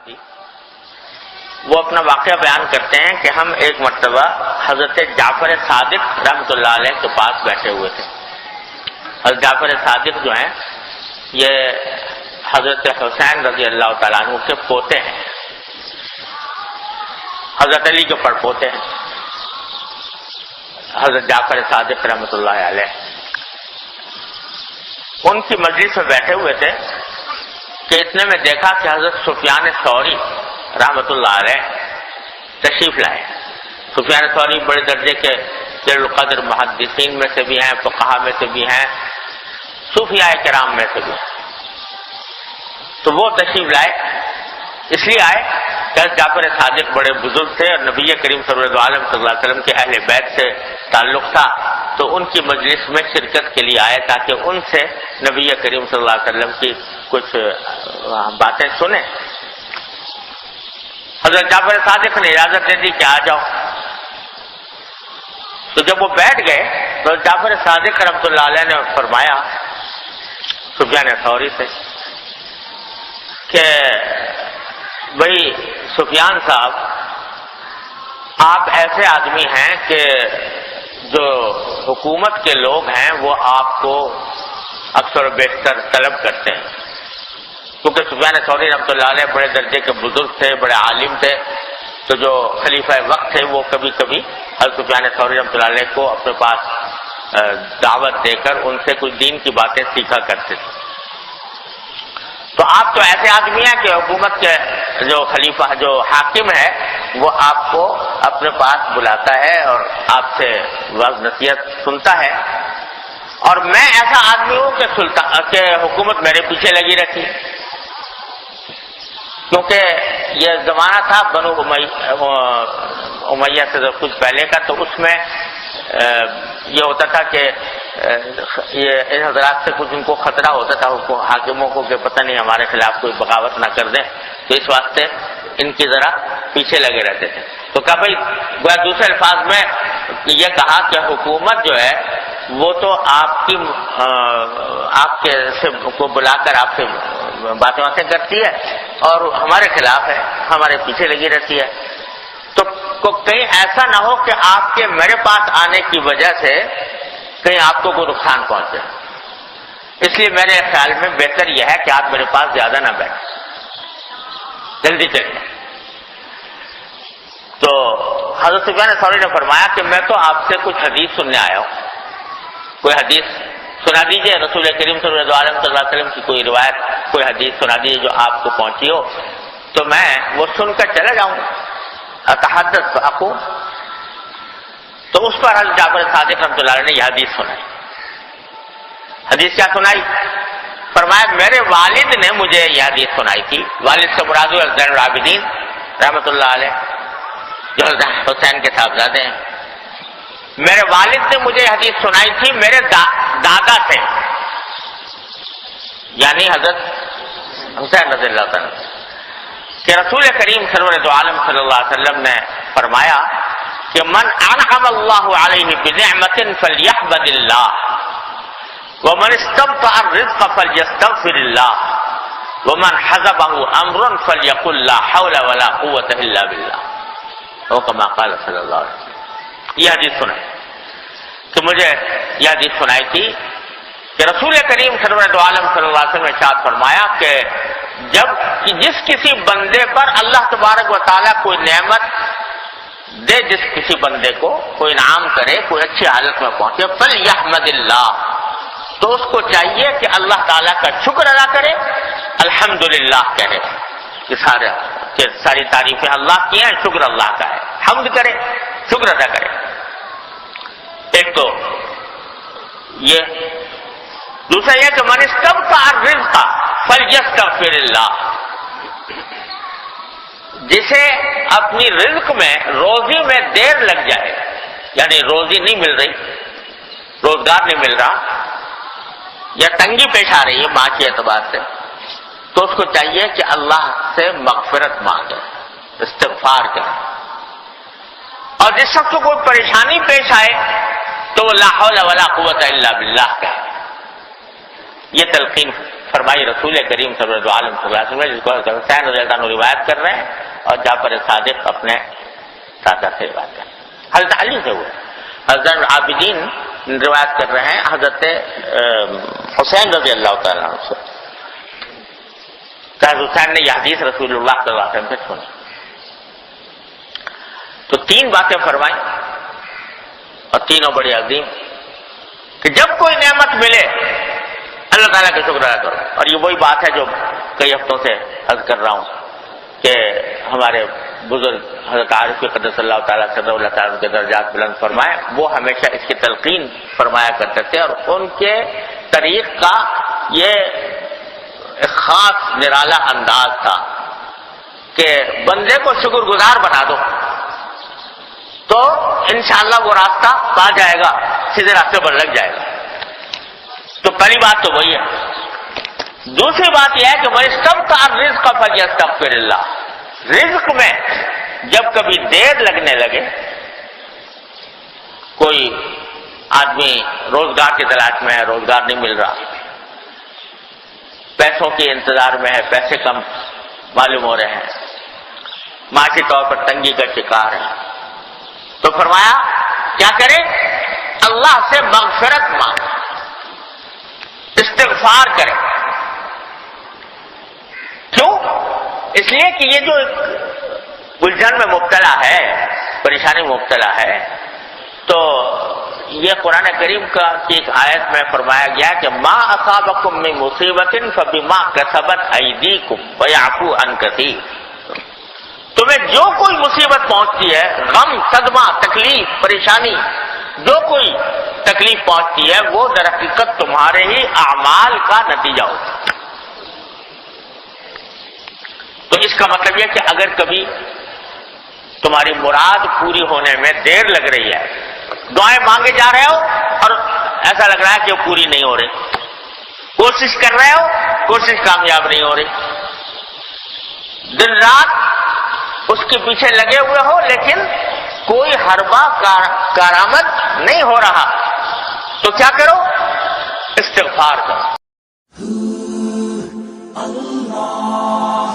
تھی، وہ اپنا واقعہ بیان کرتے ہیں کہ ہم ایک مرتبہ حضرت جعفر صادق رحمۃ اللہ علیہ کے پاس بیٹھے ہوئے تھے۔ حضرت جعفر صادق جو ہیں یہ حضرت حسین رضی اللہ تعالیٰ عنہ کے پوتے ہیں، حضرت علی کے پڑپوتے ہیں، حضرت جعفر صادق رحمۃ اللہ علیہ۔ ان کی مجلس میں بیٹھے ہوئے تھے کہ اتنے میں دیکھا کہ حضرت سفیان ثوری رحمۃ اللہ علیہ تشریف لائے۔ سفیان ثوری بڑے درجے کے جلیل القدر محدثین میں سے بھی ہیں، فقہا میں سے بھی ہیں، صوفیاء کرام میں سے بھی ہیں۔ تو وہ تشریف لائے، اس لیے آئے کہ جعفر صادق بڑے بزرگ تھے اور نبی کریم صلی اللہ علیہ وسلم کے اہل بیت سے تعلق تھا، تو ان کی مجلس میں شرکت کے لیے آئے تاکہ ان سے نبی کریم صلی اللہ علیہ وسلم کی کچھ باتیں سنیں۔ حضرت جعفر صادق نے اجازت دے دی کہ آ جاؤ۔ تو جب وہ بیٹھ گئے تو جعفر صادق رحمۃ اللہ علیہ نے فرمایا سفیان ثوری سے کہ بھائی سفیان صاحب، آپ ایسے آدمی ہیں کہ جو حکومت کے لوگ ہیں وہ آپ کو اکثر و بیشتر طلب کرتے ہیں، کیونکہ سفیان ثوری رحمۃ اللہ علیہ بڑے درجے کے بزرگ تھے، بڑے عالم تھے، تو جو خلیفہ وقت تھے وہ کبھی کبھی حضرت سفیان ثوری رحمۃ اللہ علیہ کو اپنے پاس دعوت دے کر ان سے کچھ دین کی باتیں سیکھا کرتے تھے۔ تو آپ تو ایسے آدمی ہیں کہ حکومت کے جو خلیفہ جو حاکم ہے وہ آپ کو اپنے پاس بلاتا ہے اور آپ سے وعظ نصیحت سنتا ہے، اور میں ایسا آدمی ہوں کہ حکومت میرے پیچھے لگی رکھی، کیونکہ یہ زمانہ تھا بنو امیہ سے کچھ پہلے کا، تو اس میں یہ ہوتا تھا کہ یہ ان حضرات سے کچھ ان کو خطرہ ہوتا تھا حاکموں کو کہ پتہ نہیں ہمارے خلاف کوئی بغاوت نہ کر دیں، تو اس واسطے ان کی ذرا پیچھے لگے رہتے تھے۔ تو کہا بھائی دوسرے الفاظ میں یہ کہا کہ حکومت جو ہے وہ تو آپ کے سے کو بلا کر آپ سے باتیں کرتی ہے اور ہمارے خلاف ہے، ہمارے پیچھے لگی رہتی ہے، تو کہیں ایسا نہ ہو کہ آپ کے میرے پاس آنے کی وجہ سے کہیں آپ کو کوئی نقصان پہنچے، اس لیے میرے خیال میں بہتر یہ ہے کہ آپ میرے پاس زیادہ نہ بیٹھیں، جلدی چلیں۔ تو حضرت سفیان ثوری نے فرمایا کہ میں تو آپ سے کچھ حدیث سننے آیا ہوں، کوئی حدیث سنا دیجئے، رسول کریم صلی اللہ علیہ وسلم کی کوئی روایت، کوئی حدیث سنا دیجئے جو آپ کو پہنچی ہو، تو میں وہ سن کر چلا جاؤں گا۔ اتحدث فاقوم، تو اس پر حضرت جعفر صادق رحمۃ اللہ علیہ نے یہ حدیث سنائی۔ حدیث کیا سنائی؟ فرمایا میرے والد نے مجھے یہ حدیث سنائی تھی، والد سے مراد زین العابدین رحمۃ اللہ علیہ جو حسین کے صاحبزادے ہیں، میرے والد نے مجھے یہ حدیث سنائی تھی میرے دادا سے، یعنی حضرت حسین رضی اللہ تعالیٰ، کہ رسول کریم سرور عالم صلی اللہ علیہ وسلم نے فرمایا کہ من انعم اللہ علیہ بنعمت فلیحمد اللہ ومن استبطأ الرزق فلیستغفر اللہ ومن حزبہ امر فلیقل لا حول ولا قوة الا باللہ، او کما قال صلی اللہ علیہ وسلم۔ یہ حدیث سنائی کہ مجھے یہ حدیث سنائی تھی کہ رسول کریم سرور عالم صلی اللہ علیہ وسلم نے ارشاد فرمایا کہ جس کسی بندے پر اللہ تبارک و تعالیٰ کوئی نعمت دے، جس کسی بندے کو کوئی انعام کرے، کوئی اچھی حالت میں پہنچے، فلیحمد اللہ، تو اس کو چاہیے کہ اللہ تعالیٰ کا شکر ادا کرے، الحمدللہ کہے کہ ساری تعریفیں اللہ کی ہیں، شکر اللہ کا ہے، حمد کرے، شکر ادا کرے۔ ایک تو یہ، دوسرا یہ کہ من استبطأ الرزق فلیستغفر اللہ، جسے اپنی رزق میں روزی میں دیر لگ جائے، یعنی روزی نہیں مل رہی، روزگار نہیں مل رہا یا تنگی پیش آ رہی ہے ماں کے اعتبار سے، تو اس کو چاہیے کہ اللہ سے مغفرت مانگے، استغفار کرے، اور جس شخص کو کوئی پریشانی پیش آئے تو وہ لا حول ولا قوت الا باللہ کہے۔ یہ تلقین فرمائی رسول کریم صلی اللہ علیہ وسلم، جس کو حسین رضی اللہ عنہ روایت کر رہے ہیں اور جعفر صادق اپنے دادا سے روایت کر رہے ہیں، حضرت علی سے ہوئے، حضرت عابدین روایت کر رہے ہیں حضرت حسین رضی اللہ تعالیٰ عنہ سے، کہ حسین نے یہ حدیث رسول اللہ صلی اللہ علیہ وسلم سے سنی۔ تو تین باتیں فرمائیں اور تینوں بڑی عظیم، کہ جب کوئی نعمت ملے اللہ تعالیٰ کا شکر ادا کرو۔ اور یہ وہی بات ہے جو کئی ہفتوں سے عرض کر رہا ہوں کہ ہمارے بزرگ حضرت عارف قدس اللہ تعالیٰ صدر اللہ تعالیٰ کے درجات بلند فرمائے، وہ ہمیشہ اس کی تلقین فرمایا کرتے تھے، اور ان کے طریق کا یہ ایک خاص نرالا انداز تھا کہ بندے کو شکر گزار بنا دو تو انشاءاللہ وہ راستہ پا جائے گا، سیدھے راستے پر لگ جائے گا۔ تو پہلی بات تو وہی ہے۔ دوسری بات یہ ہے کہ من استبطأ الرزق فلیستغفر اللہ، رزق میں جب کبھی دیر لگنے لگے، کوئی آدمی روزگار کی تلاش میں ہے، روزگار نہیں مل رہا، پیسوں کے انتظار میں ہے، پیسے کم معلوم ہو رہے ہیں، معاشی طور پر تنگی کا شکار ہے، تو فرمایا کیا کرے؟ اللہ سے مغفرت مانگے، استغفار کرے۔ کیوں؟ اس لیے کہ یہ جو الجھن میں مبتلا ہے، پریشانی میں مبتلا ہے، تو یہ قرآن کریم کا کی ایک آیت میں فرمایا گیا کہ ما اصابکم من مصیبت فبما کسبت ایدیکم ویعفو عن کثیر، تمہیں جو کوئی مصیبت پہنچتی ہے، غم، صدمہ، تکلیف، پریشانی، جو کوئی تکلیف پہنچتی ہے وہ در حقیقت تمہارے ہی اعمال کا نتیجہ ہوتا ہے۔ تو اس کا مطلب یہ کہ اگر کبھی تمہاری مراد پوری ہونے میں دیر لگ رہی ہے، دعائیں مانگے جا رہے ہو اور ایسا لگ رہا ہے کہ وہ پوری نہیں ہو رہی، کوشش کر رہے ہو، کوشش کامیاب نہیں ہو رہی، دن رات اس کے پیچھے لگے ہوئے ہو لیکن کوئی حربہ کارآمد نہیں ہو رہا، تو کیا کرو؟ استغفار کرو۔ اللہ